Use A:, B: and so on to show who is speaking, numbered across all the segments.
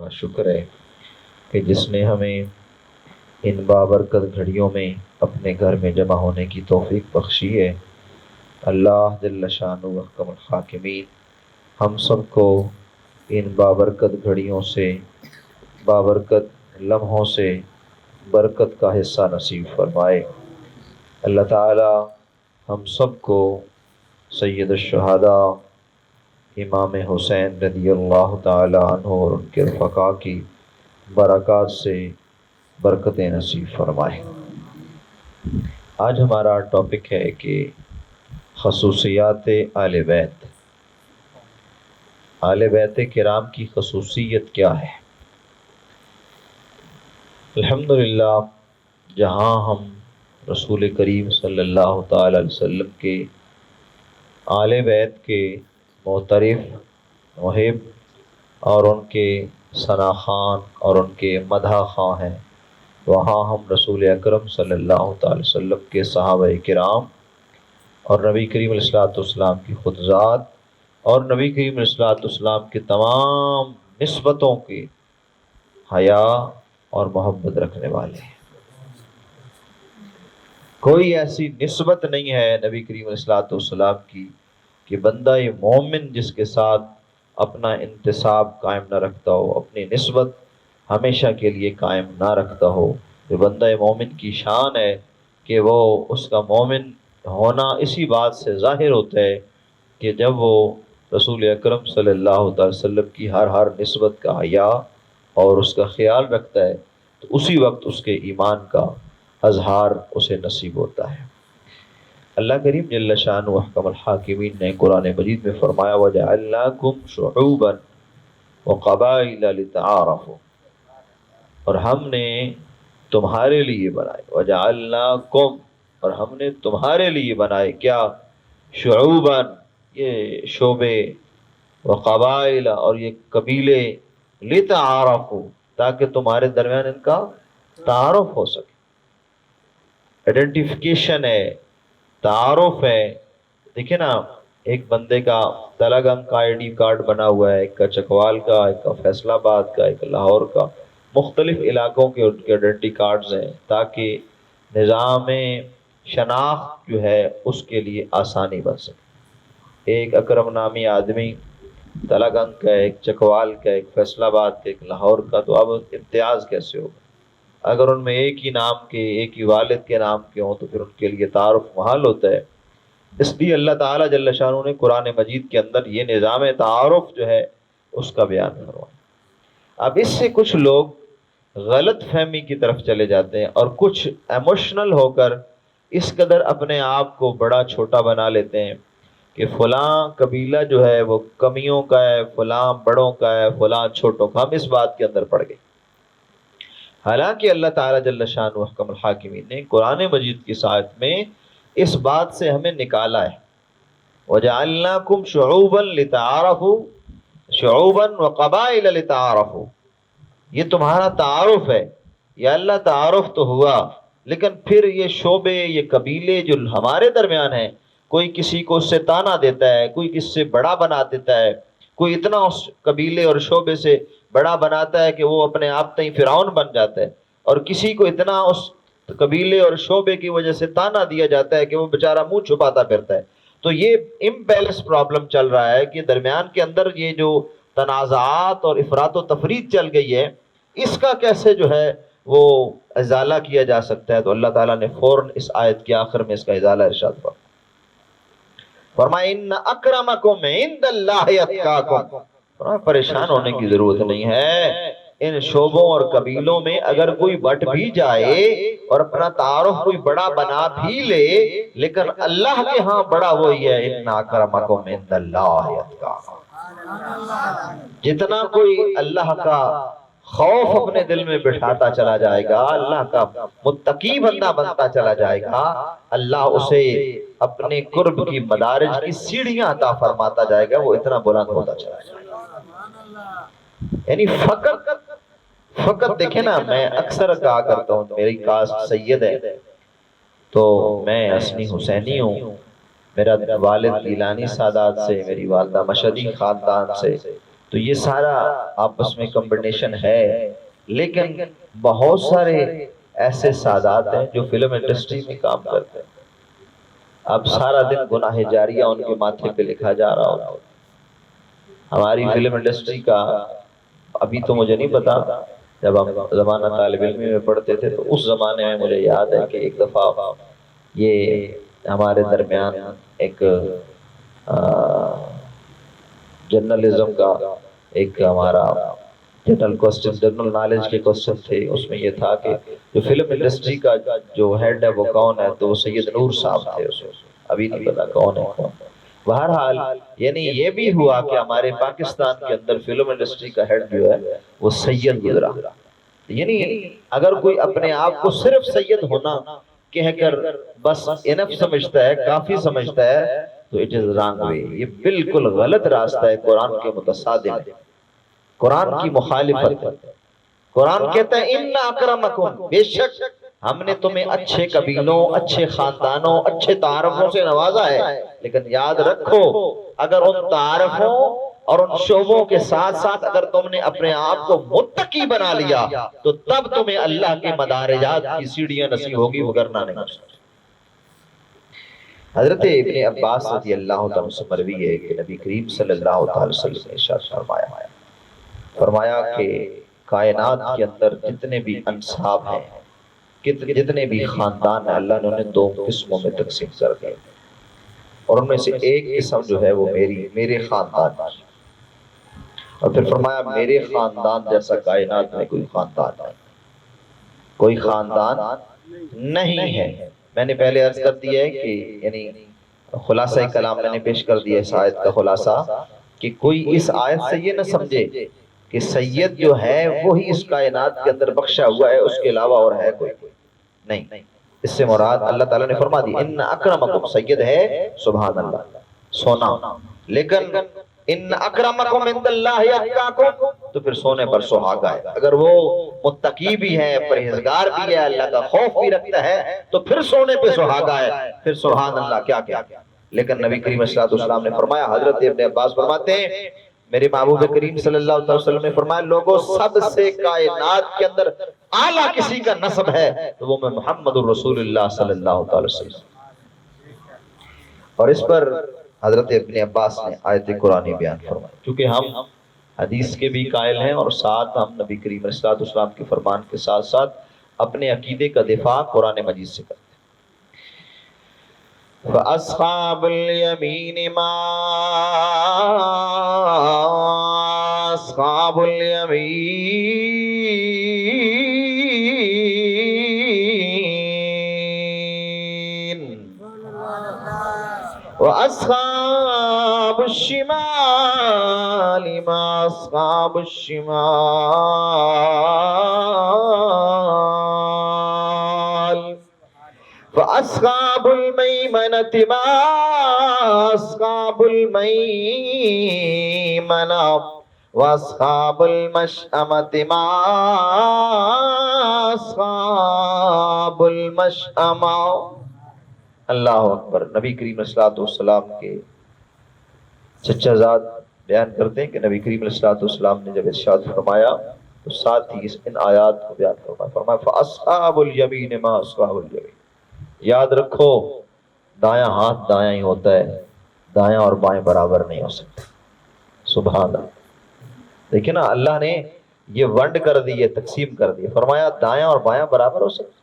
A: کا شکر ہے کہ جس نے ہمیں ان بابرکت گھڑیوں میں اپنے گھر میں جمع ہونے کی توفیق بخشی ہے۔ اللہ جل شانہ احکم الحاکمین ہم سب کو ان بابرکت گھڑیوں سے، بابرکت لمحوں سے برکت کا حصہ نصیب فرمائے۔ اللہ تعالی ہم سب کو سید الشہداء امام حسین رضی اللہ تعالی عنہ اور ان کے رفقا کی برکات سے برکتیں نصیب فرمائے۔ آج ہمارا ٹاپک ہے کہ خصوصیات آل بیت۔ آل بیت کرام کی خصوصیت کیا ہے؟ الحمدللہ جہاں ہم رسول کریم صلی اللہ تعالی علیہ وسلم کے آل بیت کے معترف، محب اور ان کے ثنا خوان اور ان کے مدح خواں ہیں، وہاں ہم رسول اکرم صلی اللہ تعالی وسلم کے صحابہ کرام اور نبی کریم علیہ الصلوۃ والسلام کی خود ذات اور نبی کریم علیہ الصلوۃ والسلام کی تمام نسبتوں کی حیا اور محبت رکھنے والے ہیں۔ کوئی ایسی نسبت نہیں ہے نبی کریم علیہ الصلوۃ والسلام کی کہ بندہ مومن جس کے ساتھ اپنا انتساب قائم نہ رکھتا ہو، اپنی نسبت ہمیشہ کے لیے قائم نہ رکھتا ہو۔ جو بندہ مومن کی شان ہے کہ وہ اس کا مومن ہونا اسی بات سے ظاہر ہوتا ہے کہ جب وہ رسول اکرم صلی اللہ تعالی وسلم کی ہر نسبت کا حیا اور اس کا خیال رکھتا ہے، تو اسی وقت اس کے ایمان کا اظہار اسے نصیب ہوتا ہے۔ اللہ کریم جل شانہ احکم الحاکمین نے قرآن مجید میں فرمایا وَجَعَلْنَاكُمْ شُعُوبًا وَقَبَائِلَ لِتَعَارَفُوا، اور ہم نے تمہارے لیے بنائے، وَجَعَلْنَاكُمْ، اور ہم نے تمہارے لیے بنائے کیا؟ شعوباً، یہ شعبے، وقبائل، اور یہ قبیلے، لِتَعَارَفُوا، تاکہ تمہارے درمیان ان کا تعارف ہو سکے، آئیڈینٹیفیکیشن ہے، تعارف ہے۔ دیکھیں نا، ایک بندے کا تلگنگ کا آئی ڈی کارڈ بنا ہوا ہے، ایک کا چکوال کا، ایک کا فیصل آباد کا، ایک لاہور کا، مختلف علاقوں کے ان کے آئیڈینٹی کارڈز ہیں تاکہ نظام شناخت جو ہے اس کے لیے آسانی بن سکے۔ ایک اکرم نامی آدمی تلگنگ کا، ایک چکوال کا، ایک فیصل آباد کا، ایک لاہور کا، تو اب امتیاز کیسے ہوگا؟ اگر ان میں ایک ہی نام کے، ایک ہی والد کے نام کے ہوں تو پھر ان کے لیے تعارف محال ہوتا ہے۔ اس لیے اللہ تعالیٰ جل شانہ نے قرآن مجید کے اندر یہ نظام تعارف جو ہے اس کا بیان کروایا۔ اب اس سے کچھ لوگ غلط فہمی کی طرف چلے جاتے ہیں اور کچھ ایموشنل ہو کر اس قدر اپنے آپ کو بڑا چھوٹا بنا لیتے ہیں کہ فلاں قبیلہ جو ہے وہ کمیوں کا ہے، فلاں بڑوں کا ہے، فلاں چھوٹوں کا۔ ہم اس بات کے اندر پڑ گئے، حالانکہ اللہ تعالیٰ جل شانہ احکم الحاکمین نے قرآن مجید کی سائت میں اس بات سے ہمیں نکالا ہے، وَجَعَلْنَاكُمْ شُعُوبًا لِتَعَارَفُوا، شُعُوبًا وَقَبَائِلَ لِتَعَارَفُوا، یہ تمہارا تعارف ہے۔ یا اللہ تعارف تو ہوا، لیکن پھر یہ شعبے، یہ قبیلے جو ہمارے درمیان ہیں، کوئی کسی کو اس سے تانا دیتا ہے، کوئی کس سے بڑا بنا دیتا ہے، کوئی اتنا اس قبیلے اور شعبے سے بڑا بناتا ہے کہ وہ اپنے آپ تئیں فرعون بن جاتا ہے، اور کسی کو اتنا اس قبیلے اور شعبے کی وجہ سے تانا دیا جاتا ہے کہ وہ بیچارہ منہ چھپاتا پھرتا ہے۔ تو یہ امبیلنس پرابلم چل رہا ہے کہ درمیان کے اندر یہ جو تنازعات اور افراط و تفریط چل گئی ہے، اس کا کیسے جو ہے وہ ازالہ کیا جا سکتا ہے؟ تو اللہ تعالیٰ نے فوراً اس آیت کے آخر میں اس کا ازالہ ارشاد فرمایا ان اکرمکم عند اللہ اتقاکم، پریشان ہونے کی ضرورت نہیں ہے۔ ان شعبوں اور قبیلوں میں اگر کوئی بٹ بھی جائے اور اپنا تعارف کوئی بڑا بنا بھی لے، لیکن اللہ کے ہاں بڑا وہی ہے، ان اکرمکم عند اللہ اتقاکم۔ جتنا کوئی اللہ کا خوف اپنے دل میں بٹھاتا چلا جائے گا، اللہ کا متقی بندہ بنتا چلا جائے گا، اللہ اسے اپنے قرب کی مدارج کی سیڑھیاں عطا فرماتا جائے گا، وہ اتنا بلند ہوتا چلا جائے گا۔ یعنی فقط دیکھیں نا، میں اکثر کہا کرتا ہوں میری کاسٹ سید ہے تو میں حسنی حسینی ہوں، میرا والد گیلانی سادات سے، میری والدہ مشہدی خاندان سے، تو یہ سارا آپس میں کمبینیشن ہے، لیکن بہت سارے ایسے سادات ہیں جو فلم انڈسٹری میں کام کرتے ہیں، اب سارا دن گناہ جاریہ ان کے ماتھے پہ لکھا جا رہا ہو۔ ہماری فلم انڈسٹری کا ابھی تو مجھے نہیں پتا، جب ہم زمانہ طالب علمی میں پڑھتے تھے تو اس زمانے میں مجھے یاد ہے کہ ایک دفعہ یہ ہمارے درمیان ایک جرنلزم کا ایک ہمارا جنرل نالج کے کوسچن تھے، اس میں یہ تھا کہ جو فلم انڈسٹری کا جو ہیڈ ہے وہ کون ہے، تو وہ سید نور صاحب تھے، اس ابھی نہیں پتا کون ہے کون۔ بہرحال یعنی یہ بھی ہوا کہ ہمارے پاکستان کے اندر فلم انڈسٹری کا ہیڈ جو ہے وہ سید گزرا۔ یعنی اگر کوئی اپنے آپ کو صرف سید ہونا کہہ کر بس انف سمجھتا ہے، کافی سمجھتا ہے، تو اٹ از رانگ وے، یہ بالکل غلط راستہ ہے، قرآن کے متصادم، قرآن کی مخالفت۔ قرآن کہتا ہے ان اکرمکم، بے شک ہم نے تمہیں اچھے قبیلوں، اچھے خاندانوں، اچھے تعارفوں سے نوازا ہے، لیکن یاد رکھو اگر ان تعارفوں اور ان شعبوں کے ساتھ ساتھ اگر تم نے اپنے آپ کو متقی بنا لیا تو تب تمہیں اللہ کے مدارجات کی سیڑھیاں نصیب ہوگی، وگرنہ نہیں۔ حضرت ابن عباس رضی اللہ تعالیٰ سے مروی ہے کہ نبی کریم صلی اللہ علیہ وسلم نے ارشاد فرمایا کہ کائنات کے اندر جتنے بھی انساب ہیں، جتنے بھی خاندان ہیں، اللہ نے انہیں دو قسموں میں تقسیم کر دیا، اور ان میں سے ایک قسم جو ہے وہ میرے خاندان، اور پھر فرمایا میرے خاندان جیسا کائنات میں کوئی خاندان نہیں، کوئی خاندان نہیں ہے۔ میں نے پہلے عرض کر دیا ہے کہ یعنی خلاصہ کلام میں نے پیش کر دیا اس آیت کا خلاصہ، کہ کوئی اس آیت سے یہ نہ سمجھے کہ سید جو ہے وہی اس کائنات کے اندر بخشا ہوا ہے، اس کے علاوہ اور ہے کوئی نہیں۔ اس سے مراد اللہ تعالیٰ نے فرما دی ان اکرمکم، سید ہے سبحان اللہ سونا، لیکن ان اکرمکم عند اللہ اتقاکم، تو پھر سونے پر سہاگا ہے۔ اگر وہ متقی بھی ہے، پرہیزگار بھی ہے، اللہ کا خوف بھی رکھتا ہے، تو پھر سونے پہ سہاگا ہے، پھر سبحان اللہ کیا کیا۔ لیکن نبی کریم صلی اللہ علیہ وسلم نے فرمایا، حضرت ابن عباس فرماتے ہیں میرے محبوب کریم صلی اللہ علیہ وسلم نے فرمایا لوگوں سب سے کائنات کے اندر اعلیٰ کسی کا نسب ہے تو وہ میں محمد الرسول اللہ صلی اللہ علیہ وسلم۔ اور اس پر حضرت ابن عباس نے آیت قرآنی بیان فرمائی، کیونکہ ہم حدیث کے بھی قائل ہیں اور ساتھ ہم نبی کریم صلی اللہ علیہ وسلم کے فرمان کے ساتھ ساتھ اپنے عقیدے کا دفاع قرآن مجید سے کرتے ہیں۔ فَأَصْحَابُ الْيَمِينِ مَا أَصْحَابُ الْيَمِينِ وَأَصْحَابُ الشِّمَالِ مَا أَصْحَابُ الشِّمَالِ فَأَصْحَابُ الْمَيْمَنَةِ مَا أَصْحَابُ الْمَيْمَنَةِ وَأَصْحَابُ الْمَشْأَمَةِ مَا أَصْحَابُ الْمَشْأَمَةِ۔ اللہ اکبر۔ نبی کریم صلی اللہ علیہ وسلم کے چچا زاد بیان کرتے ہیں کہ نبی کریم صلی اللہ علیہ وسلم نے جب ارشاد فرمایا تو ساتھ ہی ان آیات کو بیان فرمایا فَأَصْحَابُ الْيَمِينِ مَا أَصْحَابُ الْيَمِينِ۔ یاد رکھو دایاں ہاتھ دایاں ہی ہوتا ہے، دایاں اور بائیں برابر نہیں ہو سکتے۔ سبحان اللہ۔ دیکھیں نا اللہ نے یہ ونڈ کر دی، یہ تقسیم کر دی، فرمایا دایاں اور بایاں برابر ہو سکتے۔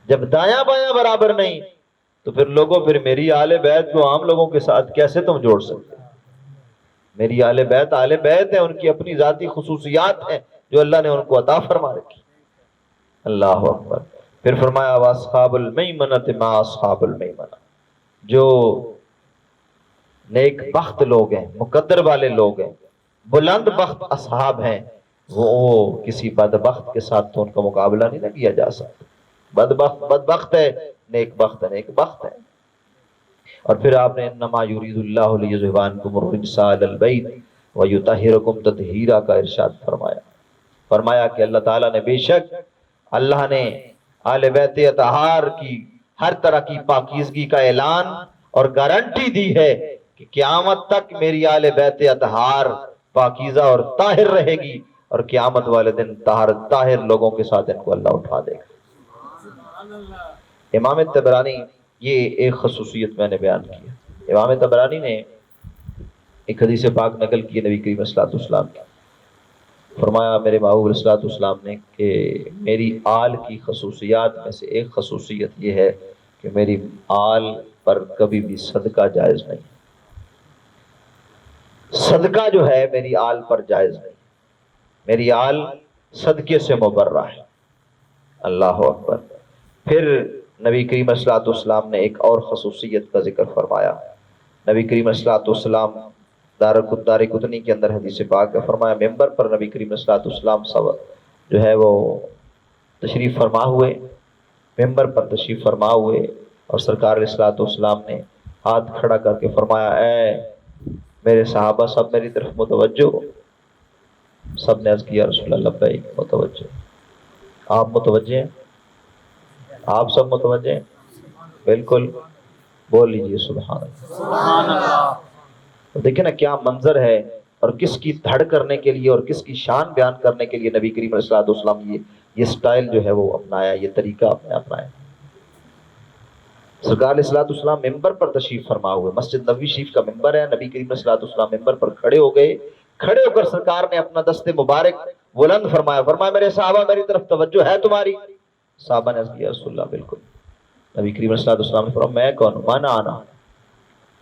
A: جب دایاں بایاں برابر نہیں تو پھر لوگوں پھر میری آل بیت کو عام لوگوں کے ساتھ کیسے تم جوڑ سکتے؟ میری آل بیت ہیں، ان کی اپنی ذاتی خصوصیات ہیں جو اللہ نے ان کو عطا فرما رکھی۔ اللہ اکبر۔ پھر فرمایا وَأَصْحَابُ الْمَيْمَنَةِ مَا أَصْحَابُ الْمَيْمَنَةِ، جو نیک بخت لوگ ہیں، مقدر والے لوگ ہیں، بلند بخت اصحاب ہیں، وہ کسی بدبخت کے ساتھ تو ان کا مقابلہ نہیں نہ کیا جا سکتا۔ بدبخت ہے، نیک بخت ہے، نیک بخت ہے۔ اور پھر آپ نے انما یرید اللہ لیذھب عنکم الرجس اہل البیت ویطہرکم تطہیرا کا ارشاد فرمایا کہ اللہ تعالیٰ نے بے شک اللہ نے آل بیت اطہار کی ہر طرح کی پاکیزگی کا اعلان اور گارنٹی دی ہے کہ قیامت تک میری آل بیت اطہار پاکیزہ اور طاہر رہے گی، اور قیامت والے دن طاہر لوگوں کے ساتھ ان کو اللہ اٹھا دے گا۔ امام طبرانی، یہ ایک خصوصیت میں نے بیان کی۔ امام طبرانی نے ایک حدیث پاک نقل کی نبی کریم صلی اللہ علیہ وسلم کی، فرمایا میرے محبوب علیہ الصلوۃ والسلام نے کہ میری آل کی خصوصیات میں سے ایک خصوصیت یہ ہے کہ میری آل پر کبھی بھی صدقہ جائز نہیں، صدقہ جو ہے میری آل پر جائز نہیں، میری آل صدقے سے مبرہ ہے۔ اللہ اکبر۔ پھر نبی کریم صلی اللہ علیہ وسلم نے ایک اور خصوصیت کا ذکر فرمایا۔ نبی کریم صلی اللہ علیہ وسلم دار قطنی کے اندر حدیث پاک ہے، فرمایا ممبر پر نبی کریم صلی اللہ علیہ وسلم سب جو ہے وہ تشریف فرما ہوئے، ممبر پر تشریف فرما ہوئے، اور سرکار علیہ الصلوۃ والسلام نے ہاتھ کھڑا کر کے فرمایا اے میرے صحابہ سب میری طرف متوجہ ہو۔ سب نے عرض کیا رسول اللہ لبیک، متوجہ۔ آپ متوجہ ہیں؟ آپ سب متوجہ ہیں؟ بالکل، بول لیجئے سبحان اللہ۔ دیکھیں نا کیا منظر ہے، اور کس کی دھڑ کرنے کے لیے اور کس کی شان بیان کرنے کے لیے نبی کریم علیہ الصلوۃ والسلام یہ سٹائل جو ہے وہ اپنایا، یہ طریقہ آپ نے اپنایا۔ سرکار علیہ الصلوۃ والسلام ممبر پر تشریف فرما ہوئے، مسجد نبوی شریف کا ممبر ہے، نبی کریم علیہ الصلوۃ والسلام ممبر پر کھڑے ہو گئے، کھڑے ہو کر سرکار نے اپنا دست مبارک بلند فرمایا، فرمایا میرے صحابہ میری طرف توجہ ہے تمہاری؟ صحابہ نے عرض کیا رسول اللہ بالکل۔ نبی کریم علیہ الصلوۃ والسلام نے فرمایا میں کون ہوں؟ من آنا۔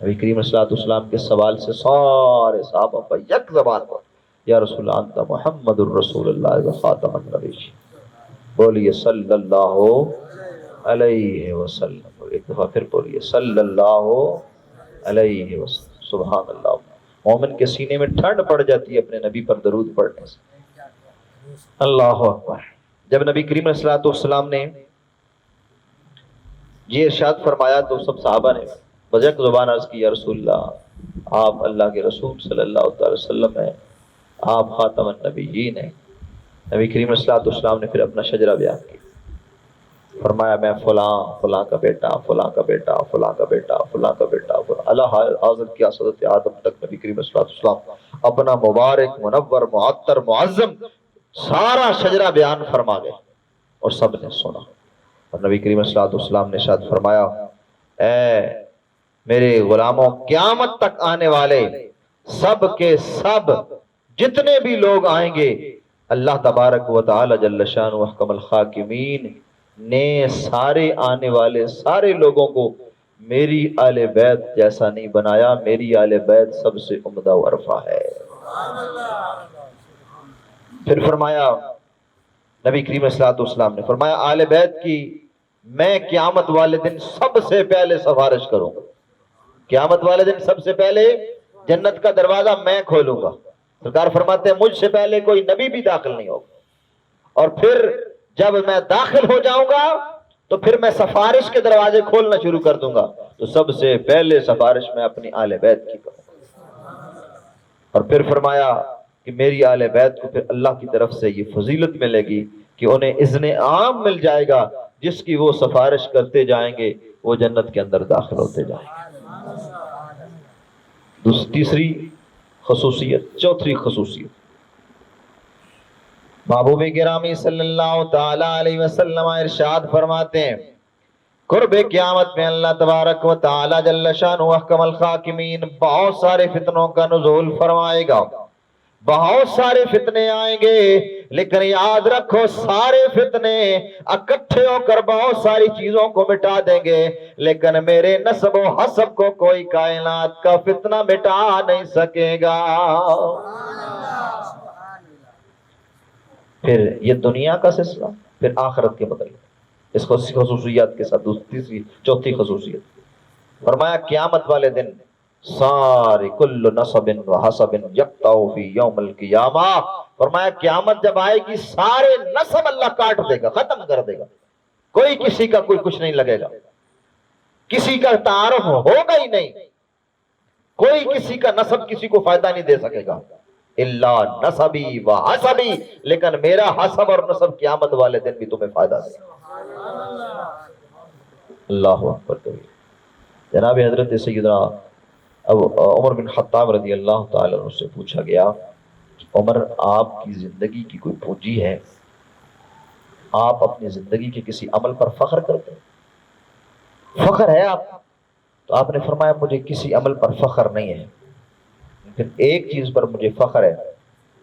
A: نبی کریم علیہ الصلوۃ والسلام کے سوال سے سارے صحابہ پر یک زبان پر یا رسول اللہ انت محمد الرسول اللہ و خاتم النبیین، بولیے صلی اللہ علیہ وسلم، ایک دفعہ پھر بولیے صلی اللہ علیہ وسلم۔ سبحان اللہ، مومن کے سینے میں ٹھنڈ پڑ جاتی ہے اپنے نبی پر درود پڑھنے سے۔ اللہ اکبر۔ جب نبی کریم علیہ الصلوۃ والسلام نے یہ ارشاد فرمایا تو سب صحابہ نے بجک زبان عرض کی یا رسول اللہ آپ اللہ کے رسول صلی اللہ تعالی وسلم ہیں، آپ خاتم النبیین ہیں۔ نبی کریم علیہ الصلوۃ والسلام نے پھر اپنا شجرہ بیان کیا، فرمایا میں فلاں فلاں کا بیٹا، فلاں کا بیٹا، فلاں کا بیٹا، فلاں کا بیٹا، اللہ حاضر کیا حضرت آدم تک نبی کریم صلی اللہ علیہ وسلم اپنا مبارک منور معطر معظم سارا شجرہ بیان فرما گئے، اور سب نے سنا۔ اور نبی کریم صلی اللہ علیہ وسلم نے ارشاد فرمایا اے میرے غلاموں، قیامت تک آنے والے سب کے سب جتنے بھی لوگ آئیں گے، اللہ تبارک و تعالی جل شان و احکم الحاکمین نے سارے آنے والے سارے لوگوں کو میری آل بیت جیسا نہیں بنایا، میری آل بیت سب سے عمدہ و عرفہ ہے۔ پھر فرمایا نبی کریم صلی اللہ علیہ وسلم نے فرمایا آل بیت کی میں قیامت والے دن سب سے پہلے سفارش کروں گا، قیامت والے دن سب سے پہلے جنت کا دروازہ میں کھولوں گا۔ سرکار فرماتے ہیں مجھ سے پہلے کوئی نبی بھی داخل نہیں ہوگا، اور پھر جب میں داخل ہو جاؤں گا تو پھر میں سفارش کے دروازے کھولنا شروع کر دوں گا، تو سب سے پہلے سفارش میں اپنی آل بیت کی کروں گا۔ اور پھر فرمایا کہ میری آل بیت کو پھر اللہ کی طرف سے یہ فضیلت ملے گی کہ انہیں اذن عام مل جائے گا، جس کی وہ سفارش کرتے جائیں گے وہ جنت کے اندر داخل ہوتے جائیں گے۔ تیسری خصوصیت، چوتھی خصوصیت، محبوب گرامی صلی اللہ تعالی علیہ وسلم ارشاد فرماتے ہیں قرب قیامت میں اللہ تبارک و تعالی جل شانہ احکم الحاکمین بہت سارے فتنوں کا نزول فرمائے گا، بہت سارے فتنے آئیں گے، لیکن یاد رکھو سارے فتنے اکٹھے ہو کر بہت ساری چیزوں کو مٹا دیں گے، لیکن میرے نسب و حسب کو کوئی کائنات کا فتنہ مٹا نہیں سکے گا۔ پھر یہ دنیا کا سلسلہ، پھر آخرت کے متعلق اس خصوصیات کے ساتھ تیسری چوتھی خصوصیت فرمایا قیامت والے دن سارے کل نسب و حسب یقطع فی یوم القیامہ، فرمایا قیامت جب آئے گی سارے نسب اللہ کاٹ دے گا، ختم کر دے گا، کوئی کسی کا کوئی کچھ نہیں لگے گا، کسی کا تعارف ہوگا ہی نہیں، کوئی کسی کا نسب کسی کو فائدہ نہیں دے سکے گا الا نسبی و حسبی، لیکن میرا حسب اور نسب قیامت والے دن بھی تمہیں فائدہ دے گا۔ اللہ اکبر کبیر۔ جناب حضرت سیدنا عمر بن خطاب رضی اللہ تعالی عنہ سے پوچھا گیا عمر آپ کی زندگی کی کوئی پونجی ہے؟ آپ اپنی زندگی کے کسی عمل پر فخر کرتے ہیں؟ فخر ہے آپ؟ تو آپ نے فرمایا مجھے کسی عمل پر فخر نہیں ہے، لیکن ایک چیز پر مجھے فخر ہے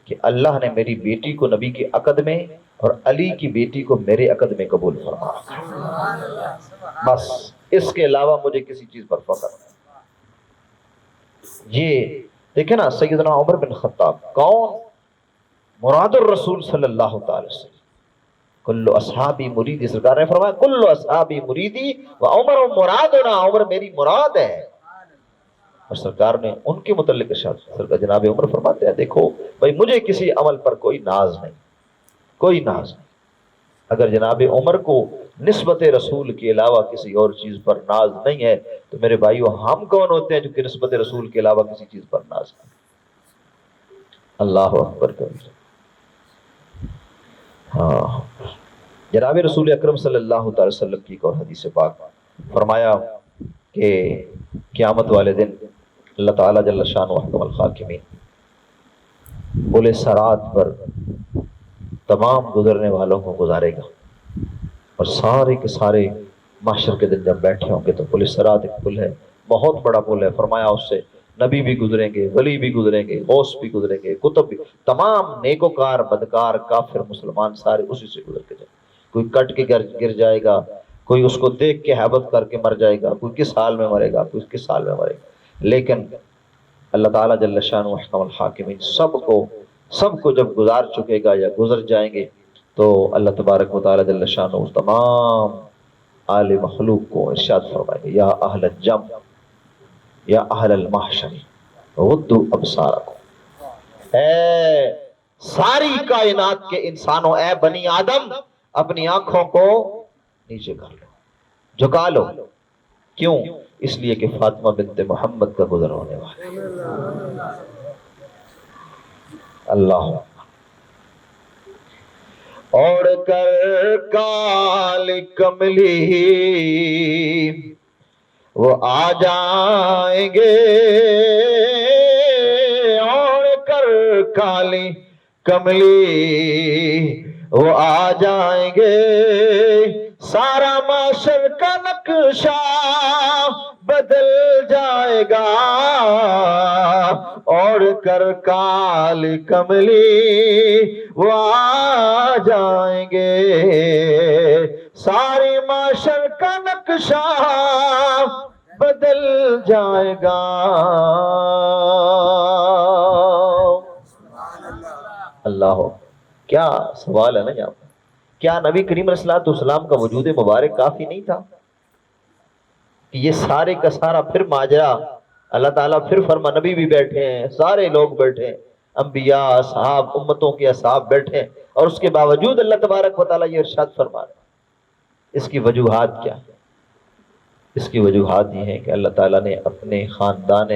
A: کہ اللہ نے میری بیٹی کو نبی کے عقد میں اور علی کی بیٹی کو میرے عقد میں قبول فرمایا، بس اس کے علاوہ مجھے کسی چیز پر فخر نہیں۔ یہ دیکھیں نا سیدنا عمر بن خطاب کون؟ مراد الرسول صلی اللہ تعالی وسلم، کل اصحابی مریدی، سرکار نے فرمایا کل اصحابی مریدی و عمر مرادنا، عمر میری مراد ہے۔ اور سرکار نے ان کے متعلق ارشاد، سرکار جناب عمر فرماتے ہیں دیکھو بھائی مجھے کسی عمل پر کوئی ناز نہیں، کوئی ناز نہیں۔ اگر جناب عمر کو نسبت رسول کے علاوہ کسی اور چیز پر ناز نہیں ہے تو میرے بھائیو ہم کون ہوتے ہیں جو کہ نسبت رسول کے علاوہ کسی چیز پر ناز نہیں؟ اللہ اکبر کبیر۔ ہاں، جناب رسول اکرم صلی اللہ تعالی وسلم کی ایک اور حدیث پاک فرمایا کہ قیامت والے دن اللہ تعالیٰ جل شانہ احکم الحاکمین پل صراط پر تمام گزرنے والوں کو گزارے گا، اور سارے کے سارے محشر کے دن جب بیٹھے ہوں گے تو پل صراط ایک پل ہے، بہت بڑا پل ہے، فرمایا اس سے نبی بھی گزریں گے، ولی بھی گزریں گے، غوث بھی گزریں گے، کتب بھی، تمام نیکوکار بدکار کافر مسلمان سارے اسی سے گزر کے جائیں گے۔ کوئی کٹ کے گر جائے گا، کوئی اس کو دیکھ کے حیبت کر کے مر جائے گا، کوئی کس حال میں مرے گا، کوئی کس حال میں مرے گا، لیکن اللہ تعالیٰ جل شانہ احکم الحاکمین سب کو جب گزار چکے گا یا گزر جائیں گے تو اللہ تبارک و تعالیٰ جل شانہ اس تمام آل مخلوق کو ارشاد فرمائے گا یا اہل الجم یا اہل المحشر غضوا ابصارکم، اے ساری کائنات کے انسانوں، اے بنی آدم، اپنی آنکھوں کو نیچے کر لو، جھکا لو۔ کیوں؟ اس لیے کہ فاطمہ بنت محمد کا گزر ہونے والا ہے۔ اللہ اور کر کال کملی وہ آ جائیں گے، اور کر کالی کملی وہ آ جائیں گے، سارا معاشر کا نقشہ بدل جائے گا، اور کر کالی کملی وہ آ جائیں گے، سارے معاشر کا نقشہ بدل جائے گا۔ اللہ ہو، کیا سوال ہے نا یہاں پر، کیا نبی کریم علیہ السلام کا وجود مبارک کافی نہیں تھا کہ یہ سارے کا سارا پھر ماجرا اللہ تعالیٰ پھر فرما نبی بھی بیٹھے ہیں، سارے لوگ بیٹھے ہیں، انبیاء اصحاب امتوں کے اصحاب بیٹھے ہیں، اور اس کے باوجود اللہ تبارک و تعالیٰ یہ ارشاد فرما رہے ہیں۔ اس کی وجوہات کیا ہے؟ اس کی وجوہات یہ ہیں کہ اللہ تعالیٰ نے اپنے خاندان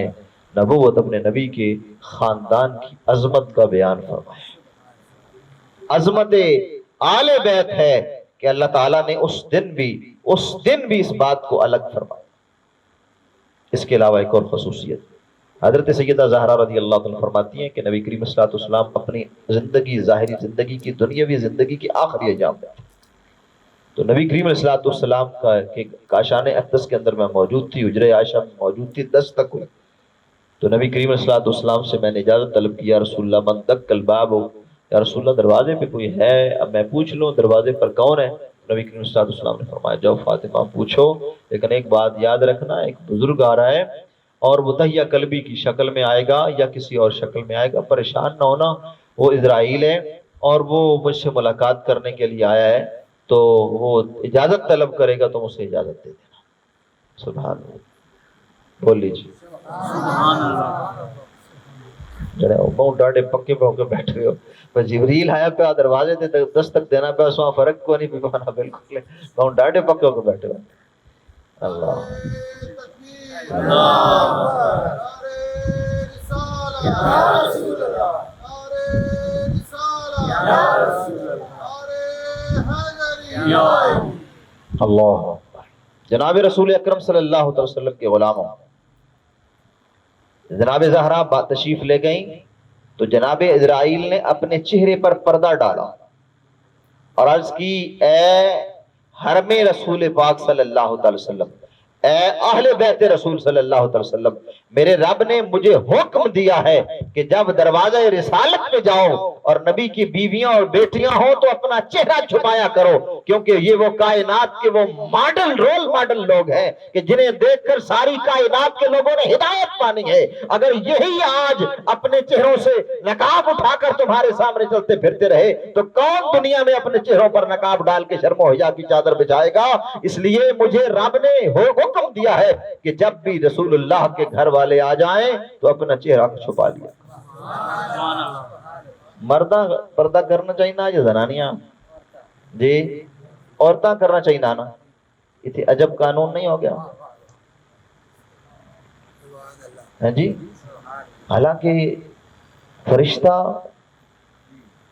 A: نبوت، اپنے نبی کے خاندان کی عظمت کا بیان فرمایا۔ عظمت آل بیت ہے کہ اللہ تعالیٰ نے اس دن بھی اس بات کو الگ فرمایا۔ اس کے علاوہ ایک اور خصوصیت، حضرت سیدہ زہرا رضی اللہ عنہ فرماتی ہیں کہ نبی کریم صلی اللہ علیہ وسلم اپنی زندگی، ظاہری زندگی کی، دنیاوی زندگی کی آخری ایام میں، تو نبی کریم علیہ السلام کا کاشان اقدس کے اندر میں موجود تھی، حجرہ عائشہ میں موجود تھی، 10 تک ہوئی، تو نبی کریم علیہ السلام سے میں نے اجازت طلب کی، یا رسول اللہ من دق الباب، یا رسول اللہ دروازے پہ کوئی ہے، اب میں پوچھ لوں دروازے پر کون ہے؟ نبی کریم صلی اللہ علیہ وسلم نے فرمایا جاؤ فاطمہ پوچھو، لیکن ایک بات یاد رکھنا، ایک بزرگ آ رہا ہے اور وہ دہیہ قلبی کی شکل میں آئے گا یا کسی اور شکل میں آئے گا، پریشان نہ ہونا، وہ اسرائیل ہے اور وہ مجھ سے ملاقات کرنے کے لیے آیا ہے، تو وہ اجازت طلب کرے گا تو اسے اجازت دے دینا۔ سبحان اللہ، بول لیجیے سبحان اللہ۔ بہت ڈاڈے پکے پہ ہو کے بیٹھ رہے ہو، پر جبریل آیا پہ دروازے تے دستک دینا پہ اس وہاں فرق کو نہیں پانا، بالکل بہت ڈاڈے پکے ہو کے بیٹھے ہو۔ اللہ اللہ جناب رسول اکرم صلی اللہ علیہ وسلم کے غلاموں، جناب زہرا تشریف لے گئیں تو جناب اسرائیل نے اپنے چہرے پر پردہ ڈالا اور عرض کی اے حرم رسول پاک صلی اللہ تعالی وسلم، اے اہل بیت رسول صلی اللہ تعالی وسلم، میرے رب نے مجھے حکم دیا ہے کہ جب دروازہ رسالت میں جاؤ اور نبی کی بیویاں اور بیٹیاں ہوں تو اپنا چہرہ چھپایا کرو، کیونکہ یہ وہ کائنات کے وہ ماڈل رول ماڈل لوگ ہیں کہ جنہیں دیکھ کر ساری کائنات کے لوگوں نے ہدایت پانی ہے۔ اگر یہی آج اپنے چہروں سے نقاب اٹھا کر تمہارے سامنے چلتے پھرتے رہے تو کون دنیا میں اپنے چہروں پر نقاب ڈال کے شرم و حیا کی چادر بچھائے گا؟ اس لیے مجھے رب نے حکم دیا ہے کہ جب بھی رسول اللہ کے گھر والے آ جائیں تو اپنا چہرہ چھپا لیا۔ مردہ پردہ کرنا چاہیے نا یا زنانیاں؟ جی عورتاں کرنا چاہیے نا؟ یہ عجب قانون نہیں ہو گیا؟ ہاں جی، حالانکہ فرشتہ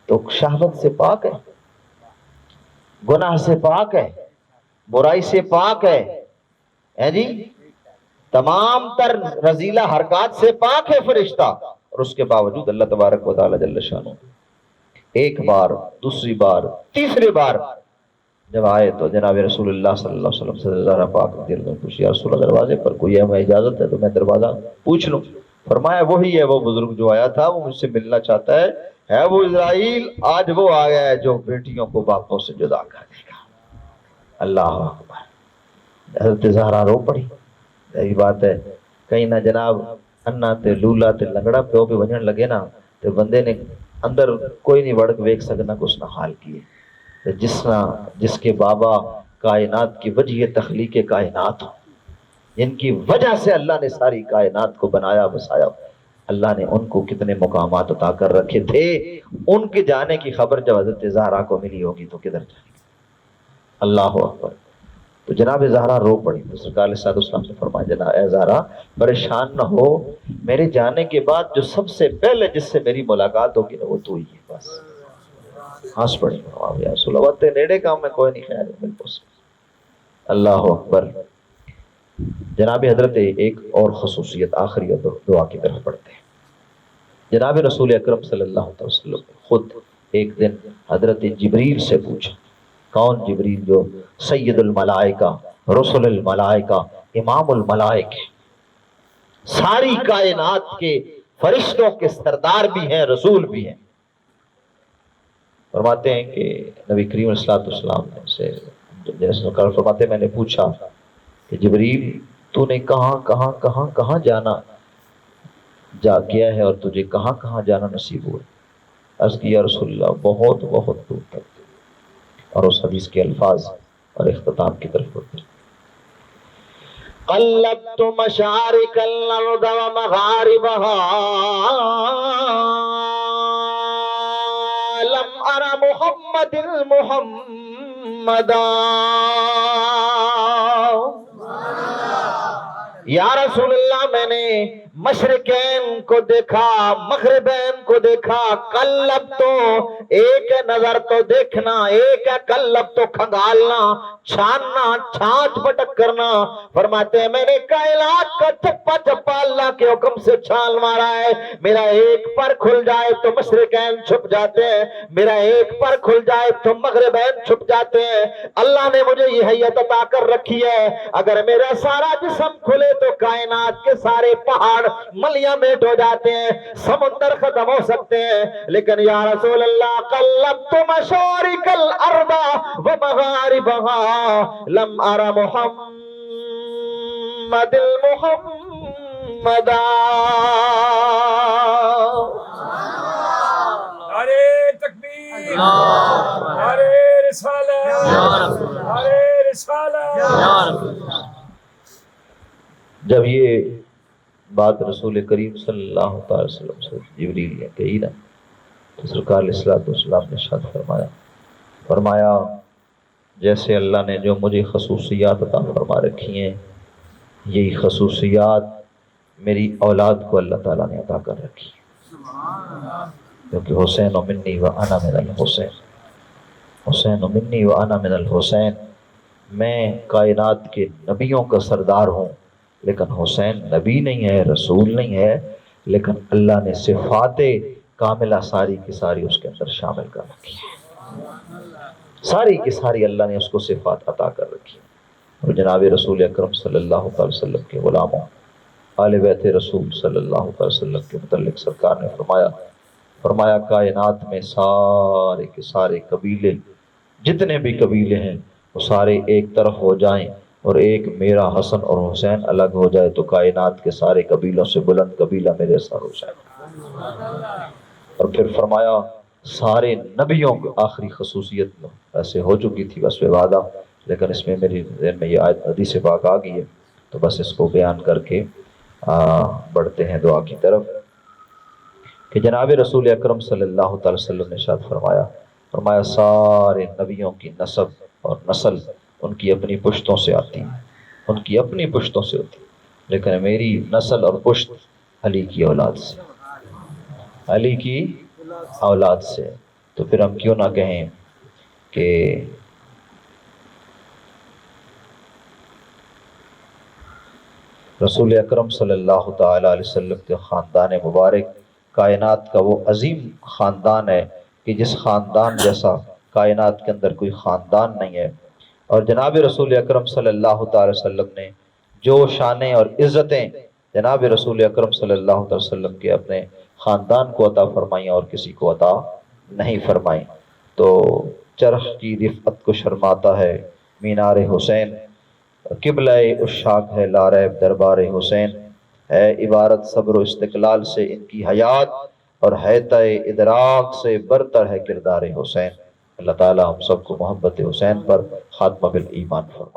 A: تو شہوت سے پاک ہے، گناہ سے پاک ہے، برائی سے پاک ہے جی، تمام تر رذیلہ حرکات سے پاک ہے فرشتہ، اور اس کے باوجود اللہ تبارک و تعالی جل شانہ ایک بار، دوسری بار، تیسری بار جب آئے تو جناب رسول اللہ صلی اللہ علیہ وسلم سے زہرا پاک دل میں پوچھی، یا رسول اللہ دروازے پر کوئی ہے، میں اجازت ہے تو میں دروازہ پوچھ لوں؟ فرمایا وہی ہے وہ بزرگ جو آیا تھا، وہ مجھ سے ملنا چاہتا ہے وہ اسرائیل، آج وہ آیا ہے جو بیٹیوں کو باپوں سے جدا کر دے گا۔ اللہ اکبر۔ حضرت زہرا رو پڑی، یہی بات ہے کہیں نہ جناب انا تے لولا تے لنگڑا پیو پہ ونجن لگے نا تے بندے نے اندر کوئی نہیں وڑک ویک سکنا کو اس نے حال کیے، جس کے بابا کائنات کی وجہ تخلیق کائنات ہو، جن کی وجہ سے اللہ نے ساری کائنات کو بنایا بسایا، اللہ نے ان کو کتنے مقامات عطا کر رکھے تھے، ان کے جانے کی خبر جب حضرت زہرا کو ملی ہوگی تو کدھر جائے گی؟ اللہ اکبر۔ تو جناب زہرا رو پڑی، تو سرکار علیہ السلام سے فرمایا جناب اے زہرا پریشان نہ ہو، میرے جانے کے بعد جو سب سے پہلے جس سے میری ملاقات ہوگی نا وہ تو ہی ہے، بس۔ ہنس پڑی، یا رسول اللہ تے نیڑے کام میں کوئی نہیں خیر بالکل۔ اللہ اکبر۔ جناب حضرت ایک اور خصوصیت آخری دعا کی طرف پڑھتے ہیں۔ جناب رسول اکرم صلی اللہ علیہ وسلم خود ایک دن حضرت جبریل سے پوچھا، کون جبریل؟ جو سید الملائکہ، رسول الملائکہ، امام الملائکہ، ساری کائنات کے فرشتوں کے سردار بھی ہیں، رسول بھی ہیں۔ فرماتے ہیں کہ نبی کریم صلی اللہ علیہ وسلم سے جیسے فرماتے ہیں میں نے پوچھا کہ جبریل تو نے کہاں جانا جا کیا ہے اور تجھے کہاں جانا نصیب ہوا؟ عرض کی یا رسول اللہ بہت بہت دور تک، اور اس حدیث کے الفاظ اور اختتام کی طرف پڑھتے ہیں۔ قلبت مشارق الارض ومغاربها لم ارى محمد محمدا۔ یا رسول اللہ میں نے مشرقین کو دیکھا، مغربین کو دیکھا، قلب تو ایک نظر تو دیکھنا، ایک ہے قلب تو کھنگالنا، چھاننا، چھانچ پٹک کرنا۔ فرماتے ہیں میں نے کائنات کا چپا چپا اللہ کے حکم سے چھال مارا ہے، میرا ایک پر کھل جائے تو مشرقین چھپ جاتے ہیں، میرا ایک پر کھل جائے تو مغربین چھپ جاتے ہیں۔ اللہ نے مجھے یہ حیت عطا کر رکھی ہے، اگر میرا سارا جسم کھلے تو کائنات کے سارے پہاڑ ملیاں میٹ ہو جاتے ہیں، سمندر ختم ہو سکتے ہیں، لیکن یا رسول اللہ قلبت مشارق الارض ومغاربها لم ارى محمد محمدا۔
B: نعرے تکبیر، نعرے رسالت، نعرے رسالت۔
A: جب یہ بات رسول کریم صلی اللہ علیہ وسلم سے جبریل نے کہی نا تو سرکار علیہ السلام نے ارشاد فرمایا جیسے اللہ نے جو مجھے خصوصیات عطا فرما رکھی ہیں، یہی خصوصیات میری اولاد کو اللہ تعالیٰ نے عطا کر رکھی ہے، کیونکہ حسین منی و انا من الحسین، حسین منی و انا من الحسین، میں کائنات کے نبیوں کا سردار ہوں، لیکن حسین نبی نہیں ہے، رسول نہیں ہے، لیکن اللہ نے صفات کاملہ ساری کی ساری اس کے اندر شامل کر رکھی ہے، ساری کی ساری اللہ نے اس کو صفات عطا کر رکھی ہے۔ اور جناب رسول اکرم صلی اللہ علیہ وسلم کے غلاموں، آل بیت رسول صلی اللہ علیہ وسلم کے متعلق سرکار نے فرمایا کائنات میں سارے کے سارے قبیلے، جتنے بھی قبیلے ہیں وہ سارے ایک طرف ہو جائیں اور ایک میرا حسن اور حسین الگ ہو جائے تو کائنات کے سارے قبیلوں سے بلند قبیلہ میرے سر حسین۔ اور پھر فرمایا سارے نبیوں کی آخری خصوصیت ایسے ہو چکی تھی بس وعدہ، لیکن اس میں میری ذہن میں یہ آیت حدیث پاک آ گئی ہے تو بس اس کو بیان کر کے بڑھتے ہیں دعا کی طرف، کہ جناب رسول اکرم صلی اللہ تعالی وسلم نے ارشاد فرمایا سارے نبیوں کی نسب اور نسل ان کی اپنی پشتوں سے آتی ہے، ان کی اپنی پشتوں سے ہوتی ہے، لیکن میری نسل اور پشت علی کی اولاد سے، علی کی اولاد سے۔ تو پھر ہم کیوں نہ کہیں کہ رسول اکرم صلی اللہ تعالی علیہ وسلم کے خاندان مبارک کائنات کا وہ عظیم خاندان ہے کہ جس خاندان جیسا کائنات کے اندر کوئی خاندان نہیں ہے، اور جناب رسول اکرم صلی اللہ تعالی وسلم نے جو شانیں اور عزتیں جناب رسول اکرم صلی اللہ علیہ وسلم کے اپنے خاندان کو عطا فرمائیں اور کسی کو عطا نہیں فرمائیں، تو چرخ کی رفعت کو شرماتا ہے مینار حسین، قبلہ عشاق ہے لاریب دربار حسین، ہے عبارت صبر و استقلال سے ان کی حیات، اور حیطۂ ادراک سے برتر ہے کردار حسین۔ اللہ تعالی ہم سب کو محبت حسین پر خاتمہ بالایمان فرمائے۔